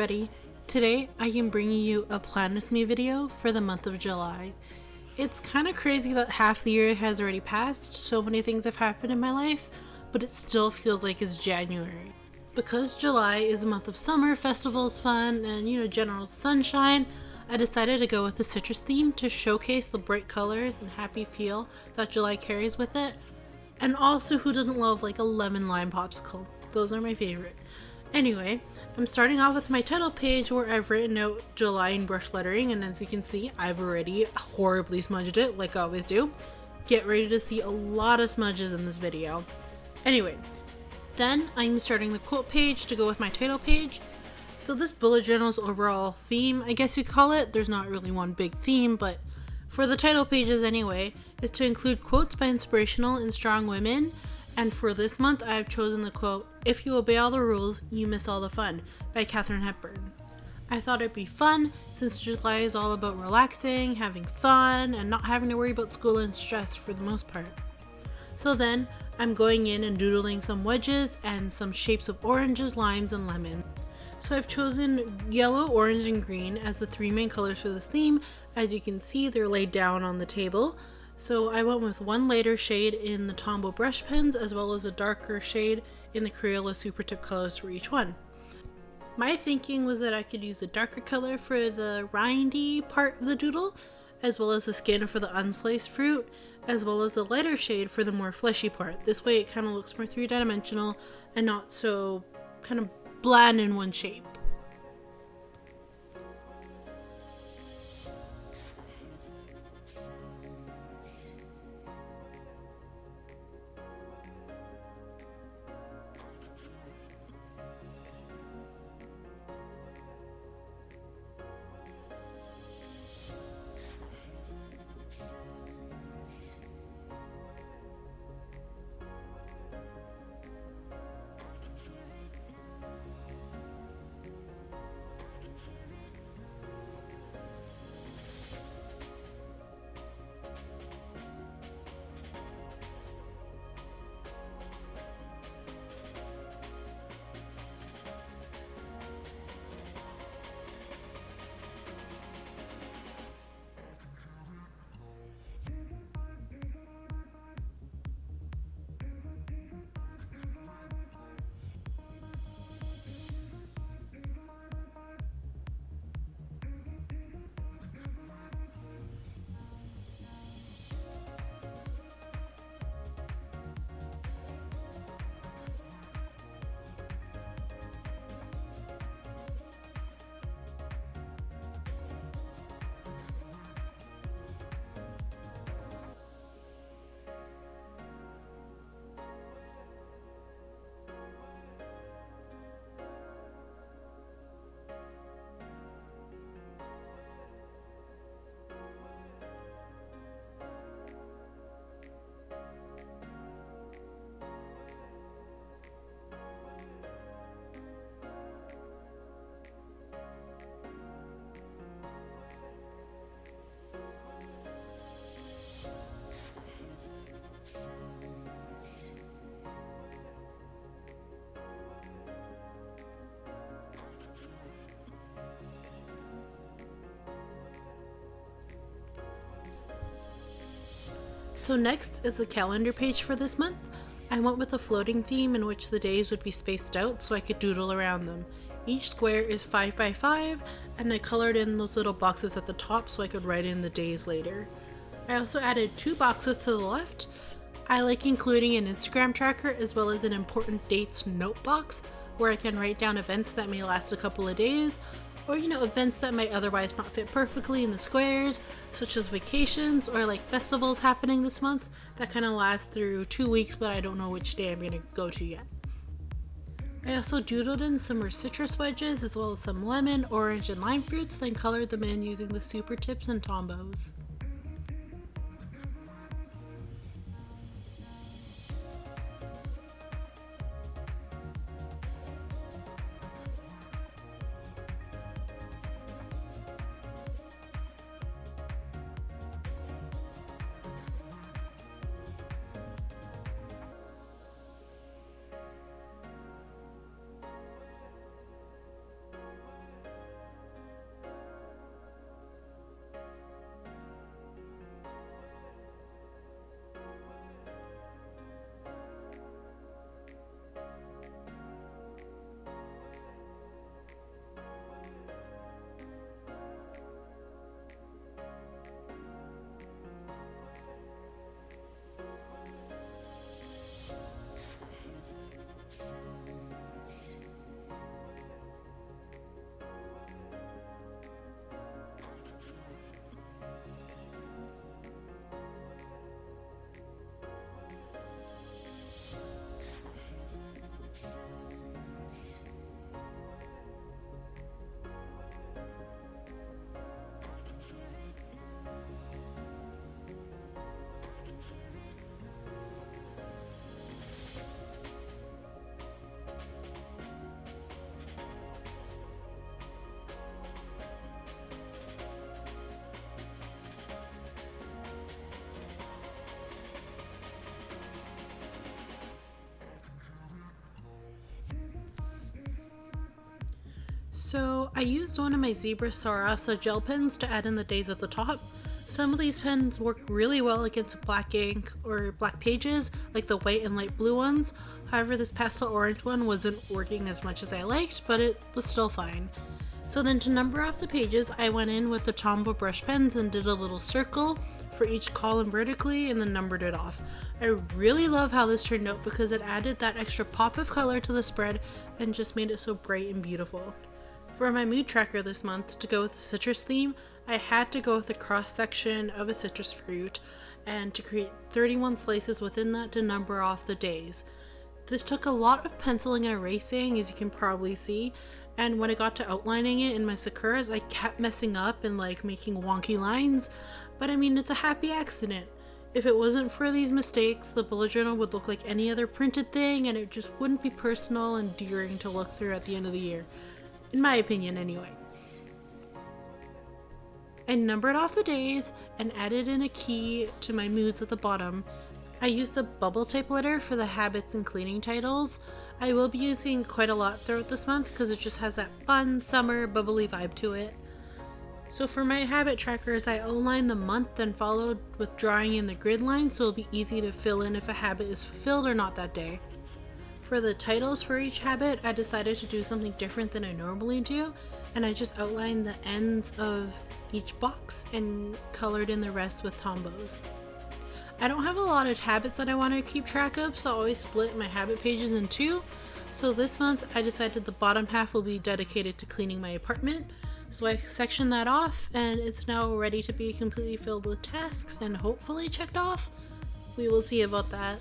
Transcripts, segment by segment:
everybody! Today I am bringing you a plan with me video for the month of July. It's kind of crazy that half the year has already passed, so many things have happened in my life, but it still feels like it's January. Because July is the month of summer, festivals, fun, and general sunshine, I decided to go with the citrus theme to showcase the bright colors and happy feel that July carries with it. And also, who doesn't love like a lemon lime popsicle? Those are my favorite. Anyway, I'm starting off with my title page where I've written out July in brush lettering, and as you can see, I've already horribly smudged it like I always do. Get ready to see a lot of smudges in this video. Anyway, then I'm starting the quote page to go with my title page. So this bullet journal's overall theme, I guess you call it, there's not really one big theme, but for the title pages anyway, is to include quotes by inspirational and strong women. And for this month, I've chosen the quote, "If you obey all the rules, you miss all the fun," by Katharine Hepburn. I thought it'd be fun, since July is all about relaxing, having fun, and not having to worry about school and stress for the most part. So then, I'm going in and doodling some wedges and some shapes of oranges, limes, and lemons. So I've chosen yellow, orange, and green as the three main colors for this theme. As you can see, they're laid down on the table. So I went with one lighter shade in the Tombow brush pens, as well as a darker shade in the Crayola Super Tip colors for each one. My thinking was that I could use a darker color for the rindy part of the doodle, as well as the skin for the unsliced fruit, as well as a lighter shade for the more fleshy part. This way it kind of looks more three-dimensional and not so kind of bland in one shape. So next is the calendar page for this month. I went with a floating theme in which the days would be spaced out so I could doodle around them. Each square is 5 by 5, and I colored in those little boxes at the top so I could write in the days later. I also added 2 boxes to the left. I like including an Instagram tracker as well as an important dates note box where I can write down events that may last a couple of days, or events that might otherwise not fit perfectly in the squares, such as vacations or like festivals happening this month that kind of last through 2 weeks, but I don't know which day I'm gonna go to yet. I also doodled in some more citrus wedges as well as some lemon, orange, and lime fruits, then colored them in using the Super Tips and Tombows. So I used one of my Zebra Sarasa gel pens to add in the days at the top. Some of these pens work really well against black ink or black pages, like the white and light blue ones. However, this pastel orange one wasn't working as much as I liked, but it was still fine. So then to number off the pages, I went in with the Tombow brush pens and did a little circle for each column vertically and then numbered it off. I really love how this turned out because it added that extra pop of color to the spread and just made it so bright and beautiful. For my mood tracker this month, to go with the citrus theme, I had to go with a cross section of a citrus fruit and to create 31 slices within that to number off the days. This took a lot of penciling and erasing, as you can probably see, and when I got to outlining it in my Sakuras, I kept messing up and making wonky lines, but I mean, it's a happy accident. If it wasn't for these mistakes, the bullet journal would look like any other printed thing and it just wouldn't be personal and endearing to look through at the end of the year. In my opinion, anyway. I numbered off the days and added in a key to my moods at the bottom. I used the bubble type letter for the habits and cleaning titles. I will be using quite a lot throughout this month because it just has that fun, summer, bubbly vibe to it. So for my habit trackers, I outlined the month and followed with drawing in the grid line so it'll be easy to fill in if a habit is fulfilled or not that day. For the titles for each habit, I decided to do something different than I normally do, and I just outlined the ends of each box and colored in the rest with Tombows. I don't have a lot of habits that I want to keep track of, so I always split my habit pages in two. So this month, I decided the bottom half will be dedicated to cleaning my apartment. So I sectioned that off, and it's now ready to be completely filled with tasks and hopefully checked off. We will see about that.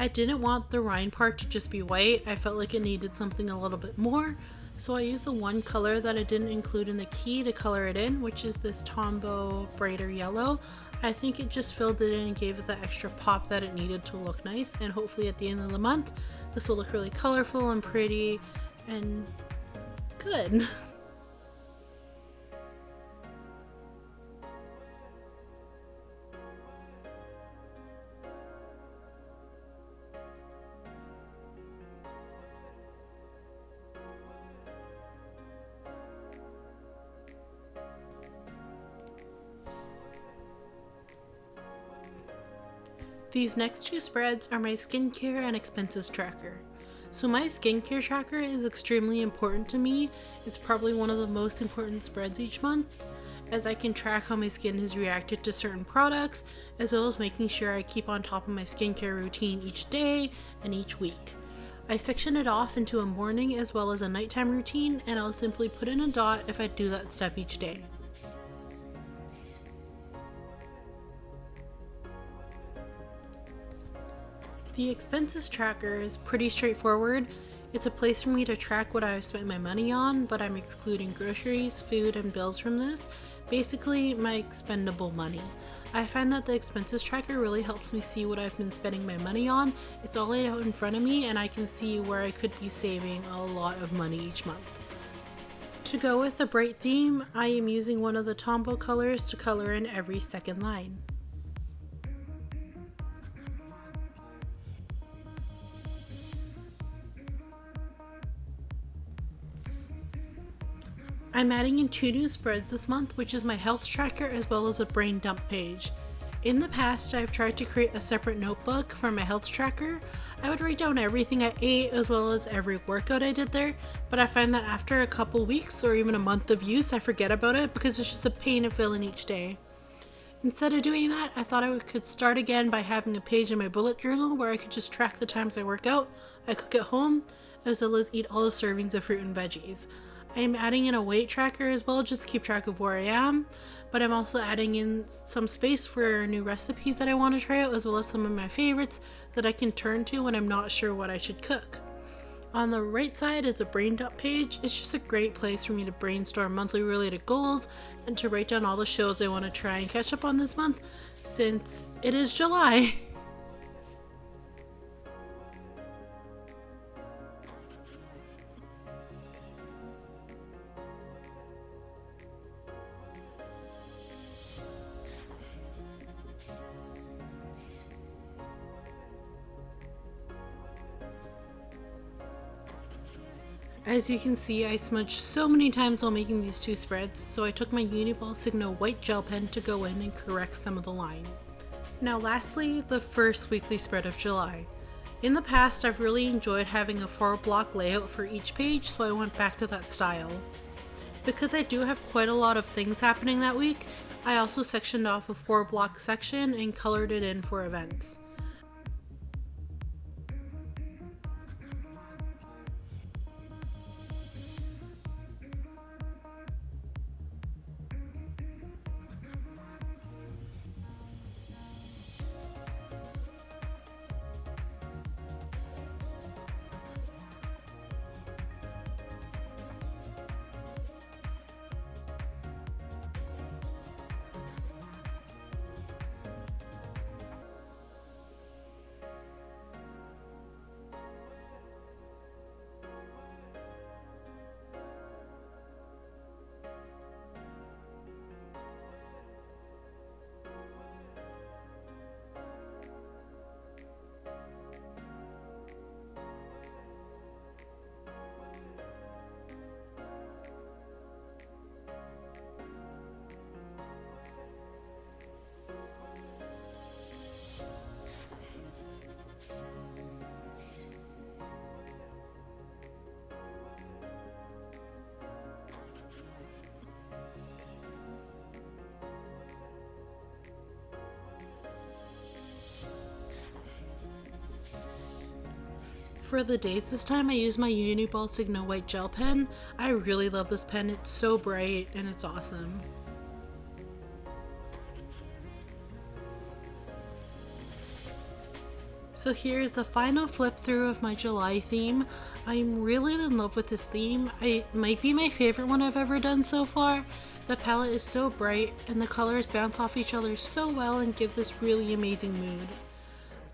I didn't want the rind part to just be white. I felt like it needed something a little bit more. So I used the one color that I didn't include in the key to color it in, which is this Tombow brighter yellow. I think it just filled it in and gave it the extra pop that it needed to look nice. And hopefully at the end of the month, this will look really colorful and pretty and good. These next two spreads are my skincare and expenses tracker. So my skincare tracker is extremely important to me. It's probably one of the most important spreads each month, as I can track how my skin has reacted to certain products, as well as making sure I keep on top of my skincare routine each day and each week. I section it off into a morning as well as a nighttime routine, and I'll simply put in a dot if I do that step each day. The expenses tracker is pretty straightforward. It's a place for me to track what I've spent my money on, but I'm excluding groceries, food, and bills from this. Basically, my expendable money. I find that the expenses tracker really helps me see what I've been spending my money on. It's all laid out in front of me, and I can see where I could be saving a lot of money each month. To go with the bright theme, I am using one of the Tombow colors to color in every second line. I'm adding in 2 new spreads this month, which is my health tracker as well as a brain dump page. In the past, I've tried to create a separate notebook for my health tracker. I would write down everything I ate as well as every workout I did there, but I find that after a couple weeks or even a month of use, I forget about it because it's just a pain to fill in each day. Instead of doing that, I thought I could start again by having a page in my bullet journal where I could just track the times I work out, I cook at home, as well as eat all the servings of fruit and veggies. I am adding in a weight tracker as well, just to keep track of where I am, but I'm also adding in some space for new recipes that I want to try out, as well as some of my favorites that I can turn to when I'm not sure what I should cook. On the right side is a brain dump page. It's just a great place for me to brainstorm monthly related goals and to write down all the shows I want to try and catch up on this month, since it is July. As you can see, I smudged so many times while making these two spreads, so I took my Uniball Signo white gel pen to go in and correct some of the lines. Now lastly, the first weekly spread of July. In the past, I've really enjoyed having a 4-block layout for each page, so I went back to that style. Because I do have quite a lot of things happening that week, I also sectioned off a 4-block section and colored it in for events. For the days this time, I use my Uniball Signo white gel pen. I really love this pen, it's so bright and it's awesome. So here's the final flip through of my July theme. I'm really in love with this theme. It might be my favorite one I've ever done so far. The palette is so bright and the colors bounce off each other so well and give this really amazing mood.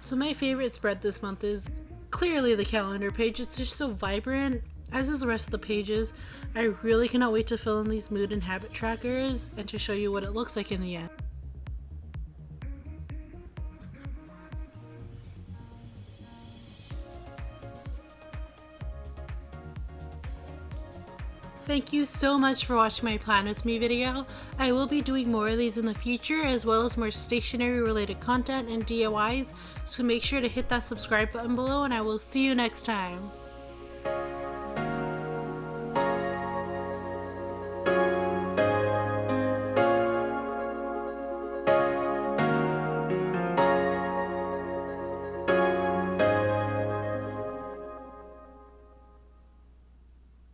So my favorite spread this month is clearly the calendar page. It's just so vibrant, as is the rest of the pages. I really cannot wait to fill in these mood and habit trackers and to show you what it looks like in the end. Thank you so much for watching my Plan With Me video. I will be doing more of these in the future, as well as more stationery related content and DIYs, so make sure to hit that subscribe button below and I will see you next time.